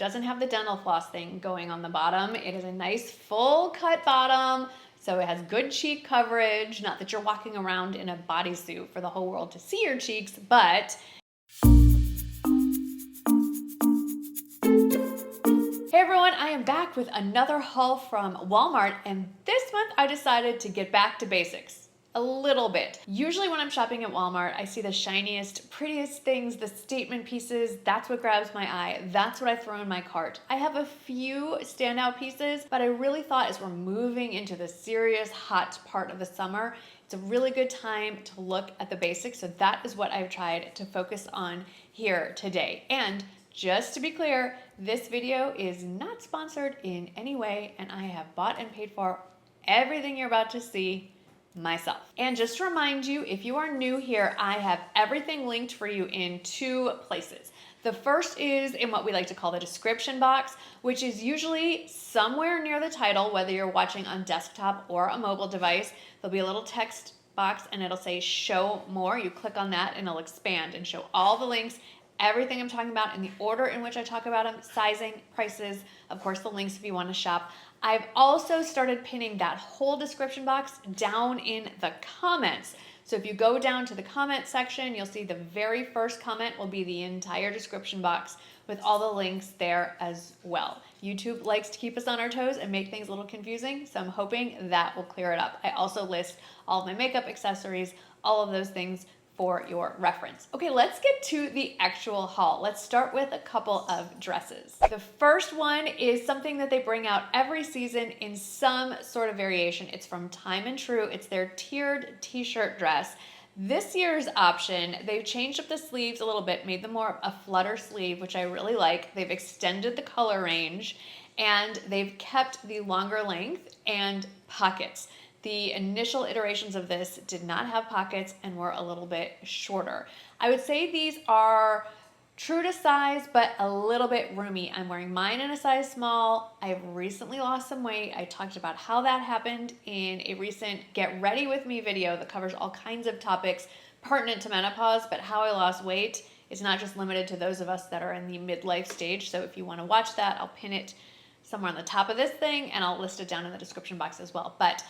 doesn't have the dental floss thing going on the bottom. It is a nice full cut bottom, so it has good cheek coverage. Not that you're walking around in a bodysuit for the whole world to see your cheeks, but hey everyone, I am back with another haul from Walmart, and this month I decided to get back to basics. A little bit. Usually when I'm shopping at Walmart, I see the shiniest, prettiest things, the statement pieces. That's what grabs my eye. That's what I throw in my cart. I have a few standout pieces, but I really thought as we're moving into the serious hot part of the summer, it's a really good time to look at the basics. So that is what I've tried to focus on here today. And just to be clear, this video is not sponsored in any way, and I have bought and paid for everything you're about to see myself. And just to remind you, if you are new here, I have everything linked for you in two places. The first is in what we like to call the description box, which is usually somewhere near the title, whether you're watching on desktop or a mobile device. There'll be a little text box and it'll say show more. You click on that and it'll expand and show all the links, everything I'm talking about in the order in which I talk about them, sizing, prices, of course the links if you want to shop. I've also started pinning that whole description box down in the comments. So if you go down to the comment section, you'll see the very first comment will be the entire description box with all the links there as well. YouTube likes to keep us on our toes and make things a little confusing, so I'm hoping that will clear it up. I also list all of my makeup accessories, all of those things for your reference. Okay, let's get to the actual haul. Let's start with a couple of dresses. The first one is something that they bring out every season in some sort of variation. It's from Time and True. It's their tiered t-shirt dress. This year's option, they've changed up the sleeves a little bit, made them more a flutter sleeve, which I really like. They've extended the color range and they've kept the longer length and pockets. The initial iterations of this did not have pockets and were a little bit shorter. I would say these are true to size, but a little bit roomy. I'm wearing mine in a size small. I've recently lost some weight. I talked about how that happened in a recent Get Ready With Me video that covers all kinds of topics pertinent to menopause, but how I lost weight is not just limited to those of us that are in the midlife stage. So if you want to watch that, I'll pin it somewhere on the top of this thing and I'll list it down in the description box as well. But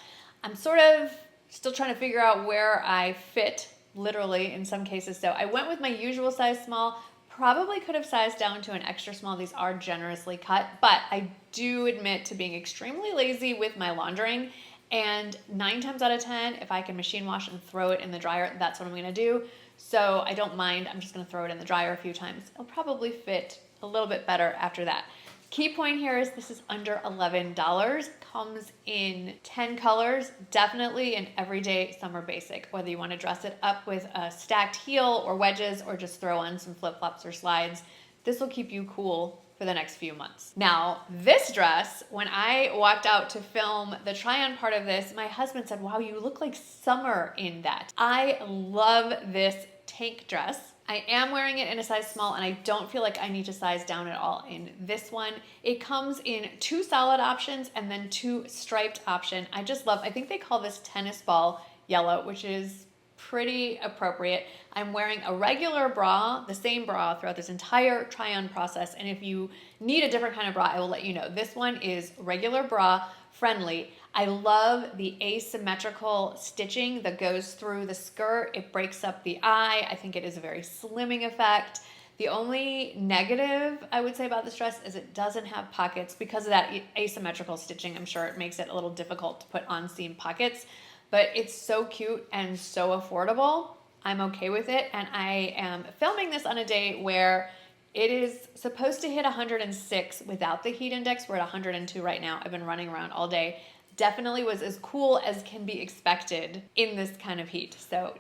I'm sort of still trying to figure out where I fit, literally in some cases. So I went with my usual size small, probably could have sized down to an extra small. These are generously cut, but I do admit to being extremely lazy with my laundering. And 9 times out of 10, if I can machine wash and throw it in the dryer, that's what I'm gonna do. So I don't mind, I'm just gonna throw it in the dryer a few times. It'll probably fit a little bit better after that. Key point here is this is under $11, comes in 10 colors, definitely an everyday summer basic, whether you want to dress it up with a stacked heel or wedges or just throw on some flip-flops or slides. This will keep you cool for the next few months. Now, this dress, when I walked out to film the try-on part of this, my husband said, wow, you look like summer in that. I love this tank dress. I am wearing it in a size small and I don't feel like I need to size down at all in this one. It comes in 2 solid options and then 2 striped option. I just love, I think they call this tennis ball yellow, which is pretty appropriate. I'm wearing a regular bra, the same bra throughout this entire try-on process. And if you need a different kind of bra, I will let you know. This one is regular bra friendly. I love the asymmetrical stitching that goes through the skirt. It breaks up the eye. I think it is a very slimming effect. The only negative I would say about this dress is it doesn't have pockets. Because of that asymmetrical stitching, I'm sure it makes it a little difficult to put on seam pockets, but it's so cute and so affordable. I'm okay with it, and I am filming this on a day where it is supposed to hit 106 without the heat index. We're at 102 right now. I've been running around all day. Definitely was as cool as can be expected in this kind of heat. So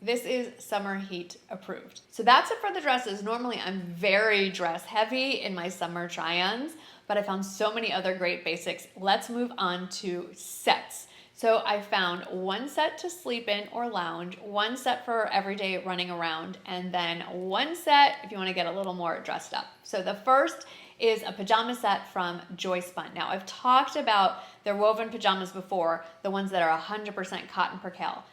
this is summer heat approved. So that's it for the dresses. Normally I'm very dress heavy in my summer try-ons, but I found so many other great basics. Let's move on to sets. So I found 1 set to sleep in or lounge, 1 set for everyday running around, and then 1 set if you want to get a little more dressed up. So the first is a pajama set from Joyspun. Now I've talked about their woven pajamas before, the ones that are 100% cotton percale.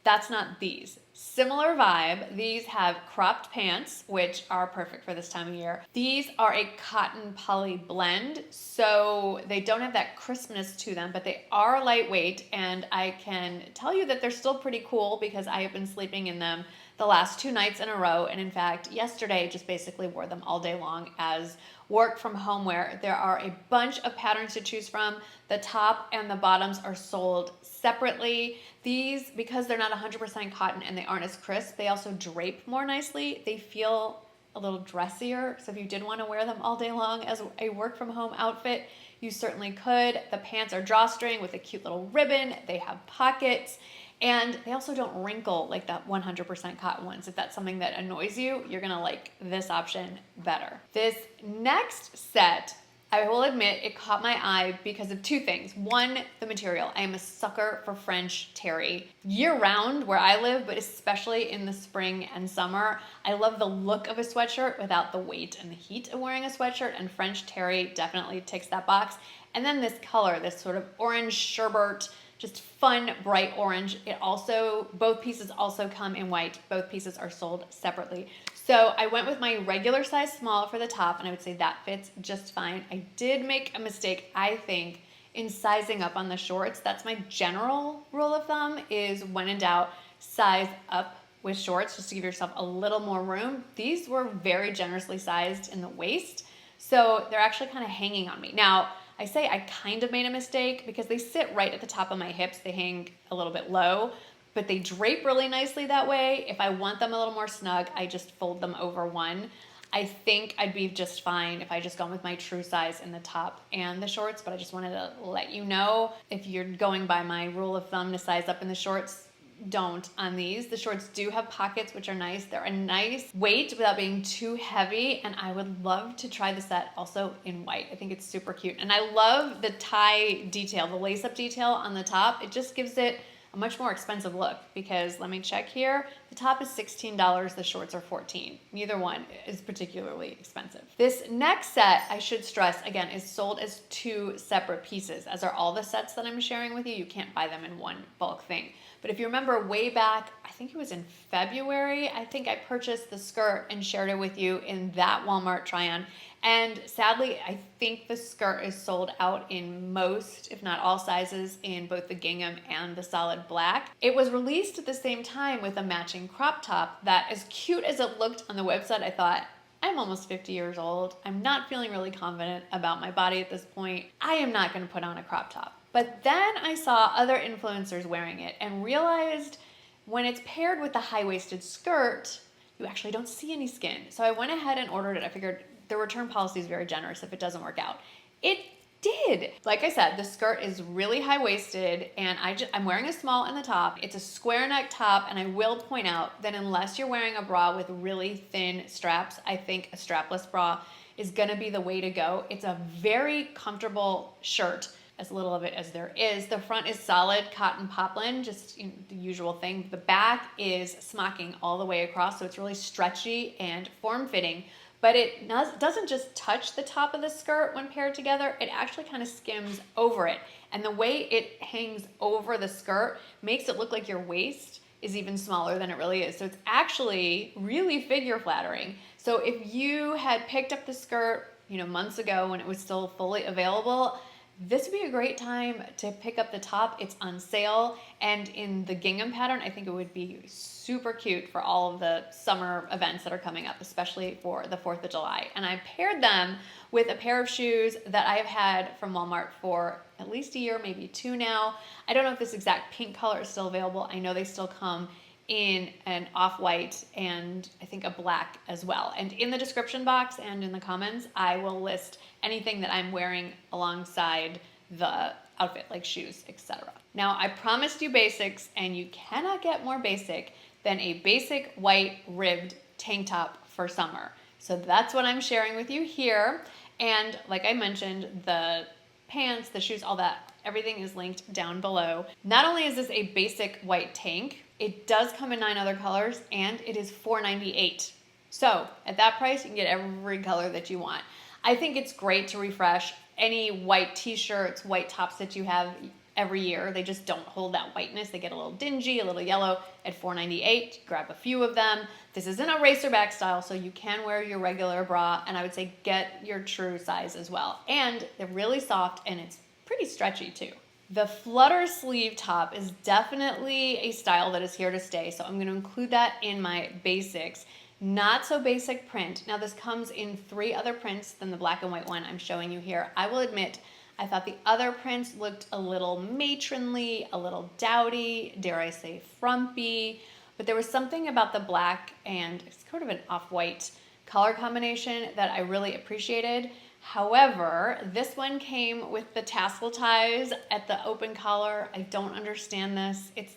That's not these. Similar vibe. These have cropped pants, which are perfect for this time of year. These are a cotton poly blend, so they don't have that crispness to them, but they are lightweight, and I can tell you that they're still pretty cool because I have been sleeping in them the last 2 nights in a row, and in fact, yesterday just basically wore them all day long as work from home wear. There are a bunch of patterns to choose from. The top and the bottoms are sold separately. These, because they're not 100% cotton and they aren't as crisp, they also drape more nicely. They feel a little dressier, so if you did want to wear them all day long as a work from home outfit, you certainly could. The pants are drawstring with a cute little ribbon. They have pockets. And they also don't wrinkle like that 100% cotton ones. If that's something that annoys you, you're gonna like this option better. This next set, I will admit, it caught my eye because of 2 things. One, the material. I am a sucker for French terry. Year round where I live, but especially in the spring and summer, I love the look of a sweatshirt without the weight and the heat of wearing a sweatshirt, and French terry definitely ticks that box. And then this color, this sort of orange sherbet, just fun, bright orange. It also, both pieces also come in white. Both pieces are sold separately. So I went with my regular size small for the top, and I would say that fits just fine. I did make a mistake, I think, in sizing up on the shorts. That's my general rule of thumb, is when in doubt, size up with shorts just to give yourself a little more room. These were very generously sized in the waist, so they're actually kind of hanging on me. Now, I say I kind of made a mistake because they sit right at the top of my hips. They hang a little bit low, but they drape really nicely that way. If I want them a little more snug, I just fold them over one. I think I'd be just fine if I just gone with my true size in the top and the shorts, but I just wanted to let you know, if you're going by my rule of thumb to size up in the shorts, don't on these. The shorts do have pockets, which are nice. They're a nice weight without being too heavy, and I would love to try the set also in white. I think it's super cute, and I love the tie detail, the lace-up detail on the top. It just gives it a much more expensive look, because let me check here. The top is $16, the shorts are $14. Neither one is particularly expensive. This next set, I should stress, again, is sold as 2 separate pieces, as are all the sets that I'm sharing with you. You can't buy them in one bulk thing. But if you remember way back, I think it was in February, I think I purchased the skirt and shared it with you in that Walmart try-on. And sadly, I think the skirt is sold out in most, if not all sizes, in both the gingham and the solid black. It was released at the same time with a matching crop top that, as cute as it looked on the website, I thought, I'm almost 50 years old. I'm not feeling really confident about my body at this point. I am not going to put on a crop top. But then I saw other influencers wearing it and realized when it's paired with the high-waisted skirt, you actually don't see any skin. So I went ahead and ordered it. I figured the return policy is very generous if it doesn't work out. It did. Like I said, the skirt is really high-waisted, and I'm wearing a small in the top. It's a square neck top, and I will point out that unless you're wearing a bra with really thin straps, I think a strapless bra is gonna be the way to go. It's a very comfortable shirt, as little of it as there is. The front is solid cotton poplin, just the usual thing. The back is smocking all the way across, so it's really stretchy and form-fitting. But it doesn't just touch the top of the skirt when paired together, it actually kind of skims over it. And the way it hangs over the skirt makes it look like your waist is even smaller than it really is. So it's actually really figure flattering. So if you had picked up the skirt, months ago when it was still fully available, this would be a great time to pick up the top. It's on sale, and in the gingham pattern, I think it would be super cute for all of the summer events that are coming up, especially for the 4th of July. And I paired them with a pair of shoes that I have had from Walmart for at least a year, maybe 2 now. I don't know if this exact pink color is still available. I know they still come in an off-white and I think a black as well. And in the description box and in the comments, I will list anything that I'm wearing alongside the outfit, like shoes, etc. Now, I promised you basics, and you cannot get more basic than a basic white ribbed tank top for summer. So that's what I'm sharing with you here. And like I mentioned, the pants, the shoes, all that, everything is linked down below. Not only is this a basic white tank, it does come in 9 other colors, and it is $4.98. So at that price, you can get every color that you want. I think it's great to refresh any white t-shirts, white tops that you have. every year. They just don't hold that whiteness. They get a little dingy, a little yellow. At $4.98, grab a few of them. This isn't a racerback style, so you can wear your regular bra, and I would say get your true size as well. And they're really soft, and it's pretty stretchy too. The Flutter sleeve top is definitely a style that is here to stay, so I'm going to include that in my basics. Not so basic print. Now this comes in 3 other prints than the black and white one I'm showing you here. I will admit, I thought the other prints looked a little matronly, a little dowdy, dare I say frumpy, but there was something about the black and it's sort of an off-white color combination that I really appreciated. However, this one came with the tassel ties at the open collar. I don't understand this. It's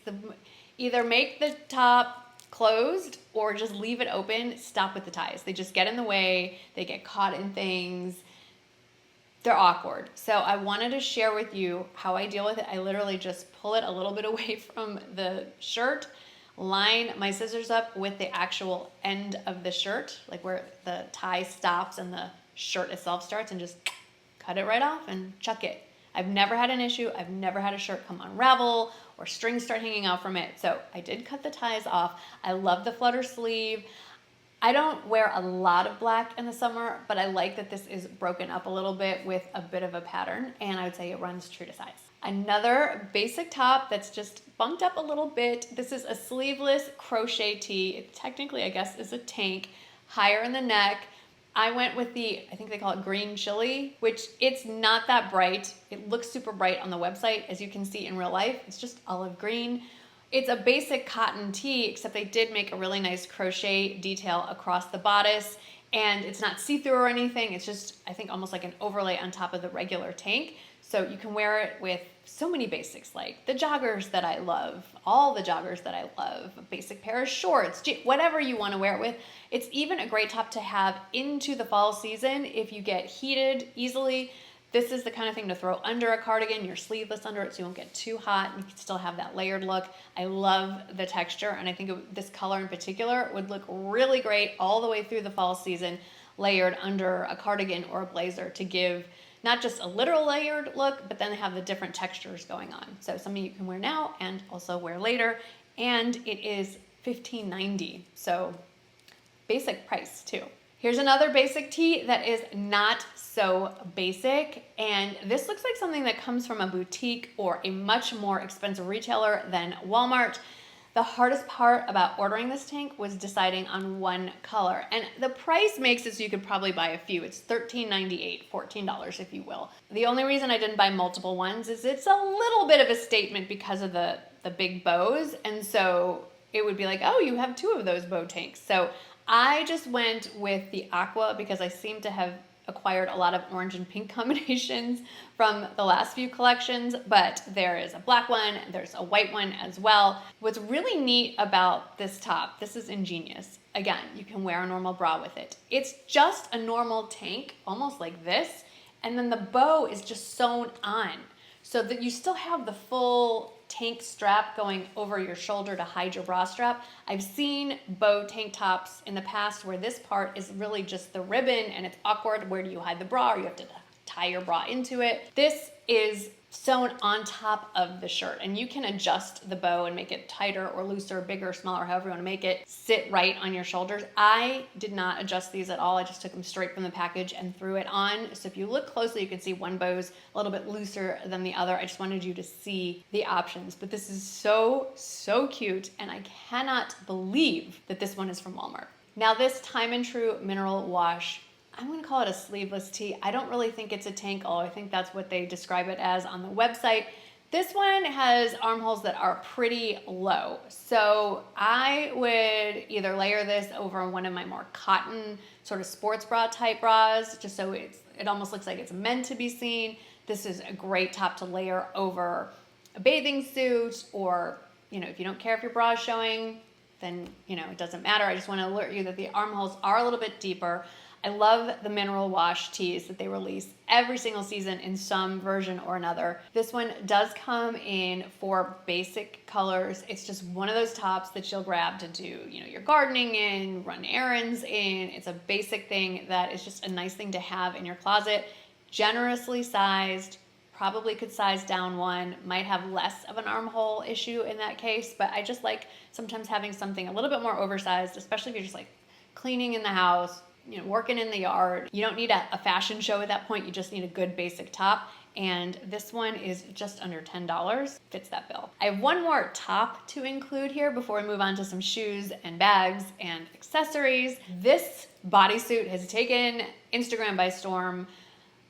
either make the top closed or just leave it open. Stop with the ties. They just get in the way. They get caught in things. They're awkward. So I wanted to share with you how I deal with it. I literally just pull it a little bit away from the shirt, line my scissors up with the actual end of the shirt, like where the tie stops and the shirt itself starts, and just cut it right off and chuck it. I've never had an issue. I've never had a shirt come unravel or strings start hanging out from it. So I did cut the ties off. I love the Flutter sleeve. I don't wear a lot of black in the summer, but I like that this is broken up a little bit with a bit of a pattern, and I would say it runs true to size. Another basic top that's just bumped up a little bit. This is a sleeveless crochet tee. It technically, I guess, is a tank, higher in the neck. I went with the, I think they call it green chili, which it's not that bright. It looks super bright on the website. As you can see in real life, it's just olive green. It's a basic cotton tee, except they did make a really nice crochet detail across the bodice, and it's not see-through or anything. It's just, I think, almost like an overlay on top of the regular tank. So you can wear it with so many basics, like the joggers that I love, all the joggers that I love, a basic pair of shorts, whatever you want to wear it with. It's even a great top to have into the fall season if you get heated easily. This is the kind of thing to throw under a cardigan. You're sleeveless under it so you won't get too hot and you can still have that layered look. I love the texture, and I think this color in particular would look really great all the way through the fall season, layered under a cardigan or a blazer to give not just a literal layered look, but then have the different textures going on. So something you can wear now and also wear later, and it is $15.90, so basic price too. Here's another basic tee that is not so basic, and this looks like something that comes from a boutique or a much more expensive retailer than Walmart. The hardest part about ordering this tank was deciding on one color, and the price makes it so you could probably buy a few. It's $13.98, $14 if you will. The only reason I didn't buy multiple ones is it's a little bit of a statement because of the big bows, and so it would be like, oh, you have 2 of those bow tanks. So I just went with the aqua because I seem to have acquired a lot of orange and pink combinations from the last few collections, but there is a black one, there's a white one as well. What's really neat about this top, this is ingenious. Again, you can wear a normal bra with it. It's just a normal tank, almost like this, and then the bow is just sewn on so that you still have the full tank strap going over your shoulder to hide your bra strap. I've seen bow tank tops in the past where this part is really just the ribbon and it's awkward. Where do you hide the bra, or you have to tie your bra into it? This is sewn on top of the shirt, and you can adjust the bow and make it tighter or looser, bigger, smaller, however you want to make it sit right on your shoulders. I did not adjust these at all. I just took them straight from the package and threw it on. So if you look closely, you can see one bow's a little bit looser than the other. I just wanted you to see the options, but this is so, so cute, and I cannot believe that this one is from Walmart. Now this Time and True mineral wash, I'm going to call it a sleeveless tee. I don't really think it's a tank, although I think that's what they describe it as on the website. This one has armholes that are pretty low, so I would either layer this over one of my more cotton sort of sports bra type bras, just so it almost looks like it's meant to be seen. This is a great top to layer over a bathing suit, or if you don't care if your bra is showing, then it doesn't matter. I just want to alert you that the armholes are a little bit deeper. I love the mineral wash tees that they release every single season in some version or another. This one does come in 4 basic colors. It's just one of those tops that you'll grab to do, your gardening in, run errands in. It's a basic thing that is just a nice thing to have in your closet. Generously sized, probably could size down one, might have less of an armhole issue in that case, but I just like sometimes having something a little bit more oversized, especially if you're just like cleaning in the house, you know, working in the yard. You don't need a fashion show at that point, you just need a good basic top. And this one is just under $10, fits that bill. I have one more top to include here before we move on to some shoes and bags and accessories. This bodysuit has taken Instagram by storm.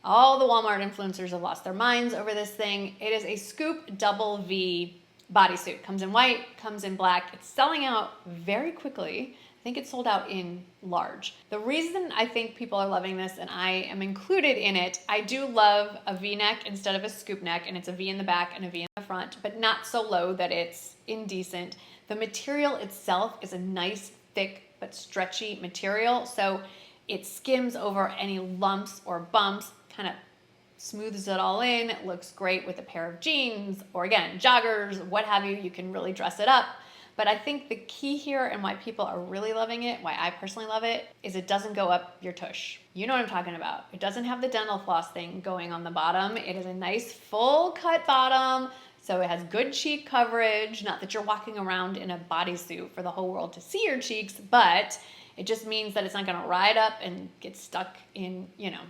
All the Walmart influencers have lost their minds over this thing. It is a scoop double V bodysuit. Comes in white, comes in black. It's selling out very quickly. I think it's sold out in large. The reason I think people are loving this, and I am included in it, I do love a V-neck instead of a scoop neck, and it's a V in the back and a V in the front, but not so low that it's indecent. The material itself is a nice, thick, but stretchy material, so it skims over any lumps or bumps, kind of smooths it all in. It looks great with a pair of jeans, or again, joggers, what have you. You can really dress it up. But I think the key here and why people are really loving it, why I personally love it, is it doesn't go up your tush. You know what I'm talking about. It doesn't have the dental floss thing going on the bottom. It is a nice full cut bottom, so it has good cheek coverage. Not that you're walking around in a bodysuit for the whole world to see your cheeks, but it just means that it's not gonna ride up and get stuck in, you know,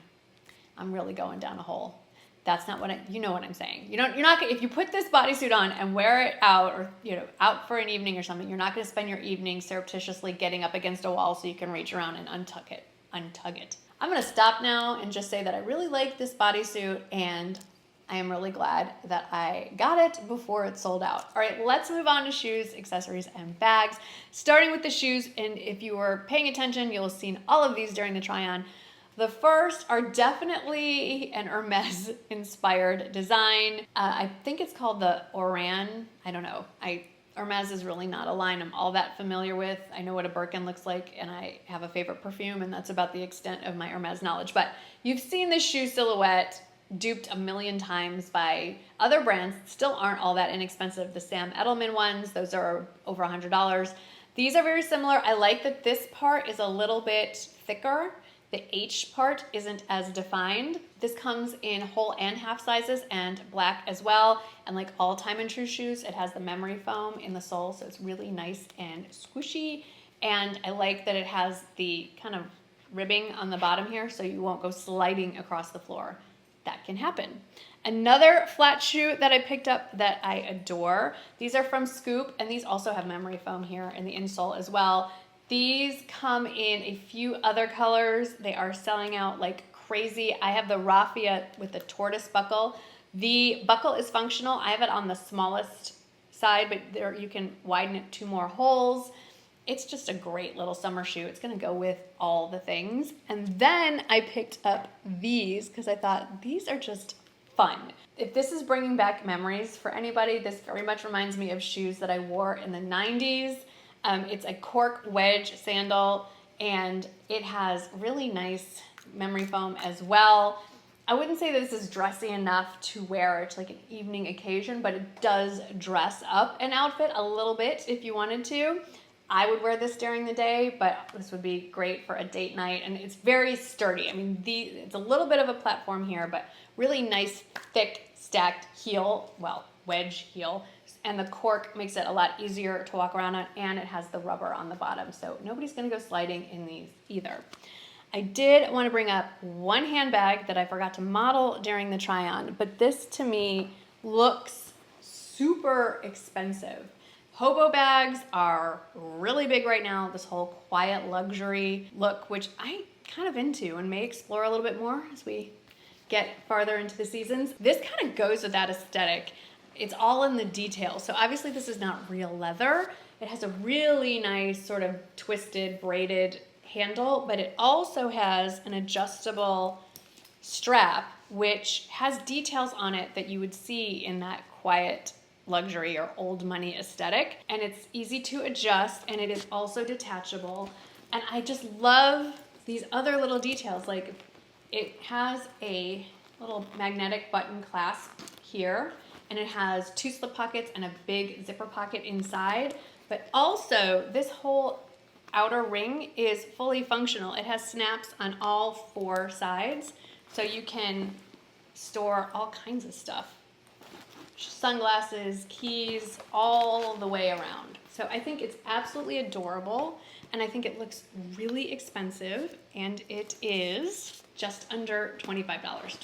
I'm really going down a hole. That's not what you know what I'm saying. You're not, if you put this bodysuit on and wear it out, or, you know, out for an evening or something, you're not gonna spend your evening surreptitiously getting up against a wall so you can reach around and untug it. I'm gonna stop now and just say that I really like this bodysuit, and I am really glad that I got it before it sold out. All right, let's move on to shoes, accessories, and bags. Starting with the shoes, and if you were paying attention, you'll have seen all of these during the try-on. The first are definitely an Hermes inspired design. I think it's called the Oran. I don't know. Hermes is really not a line I'm all that familiar with. I know what a Birkin looks like, and I have a favorite perfume, and that's about the extent of my Hermes knowledge. But you've seen this shoe silhouette duped a million times by other brands. Still aren't all that inexpensive. The Sam Edelman ones, those are over $100. These are very similar. I like that this part is a little bit thicker. The H part isn't as defined. This comes in whole and half sizes and black as well. And like all Time and True shoes, it has the memory foam in the sole, so it's really nice and squishy. And I like that it has the kind of ribbing on the bottom here, so you won't go sliding across the floor. That can happen. Another flat shoe that I picked up that I adore. These are from Scoop, and these also have memory foam here in the insole as well. These come in a few other colors. They are selling out like crazy. I have the Raffia with the tortoise buckle. The buckle is functional. I have it on the smallest side, but there you can widen it 2 more holes. It's just a great little summer shoe. It's gonna go with all the things. And then I picked up these because I thought these are just fun. If this is bringing back memories for anybody, this very much reminds me of shoes that I wore in the 90s. It's a CORK wedge sandal, and it has really nice memory foam as well. I wouldn't say that this is dressy enough to wear it like an evening occasion, but it does dress up an outfit a little bit if you wanted to. I would wear this during the day, but this would be great for a date night, and it's very sturdy. I mean, it's a little bit of a platform here, but really nice, thick, stacked heel, well, wedge heel. And the CORK makes it a lot easier to walk around on, and it has the rubber on the bottom, so nobody's gonna go sliding in these either. I did want to bring up one handbag that I forgot to model during the try-on, but this to me looks super expensive. Hobo bags are really big right now, this whole quiet luxury look, which I kind of into and may explore a little bit more as we get farther into the seasons. This kind of goes with that aesthetic. It's all in the details. So obviously this is not real leather. It has a really nice sort of twisted braided handle, but it also has an adjustable strap, which has details on it that you would see in that quiet luxury or old money aesthetic. And it's easy to adjust, and it is also detachable. And I just love these other little details. Like it has a little magnetic button clasp here, and it has 2 slip pockets and a big zipper pocket inside. But also this whole outer ring is fully functional. It has snaps on all 4 sides, so you can store all kinds of stuff. Sunglasses, keys, all the way around. So I think it's absolutely adorable, and I think it looks really expensive, and it is just under $25,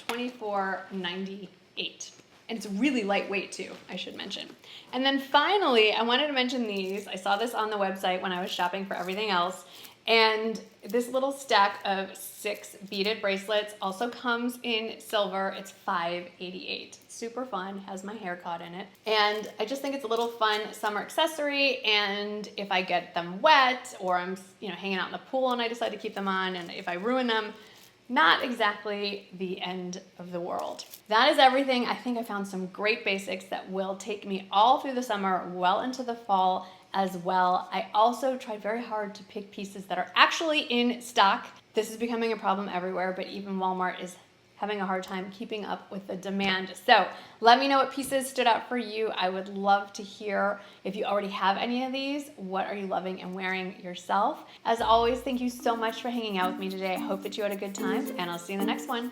$24.98. And it's really lightweight too, I should mention. And then finally, I wanted to mention these. I saw this on the website when I was shopping for everything else. And this little stack of 6 beaded bracelets also comes in silver. It's $5.88. Super fun, has my hair caught in it. And I just think it's a little fun summer accessory. And if I get them wet, or I'm hanging out in the pool and I decide to keep them on, and if I ruin them, not exactly the end of the world. That is everything. I think I found some great basics that will take me all through the summer, well into the fall as well. I also tried very hard to pick pieces that are actually in stock. This is becoming a problem everywhere, but even Walmart is having a hard time keeping up with the demand. So let me know what pieces stood out for you. I would love to hear if you already have any of these. What are you loving and wearing yourself? As always, thank you so much for hanging out with me today. I hope that you had a good time, and I'll see you in the next one.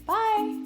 Bye.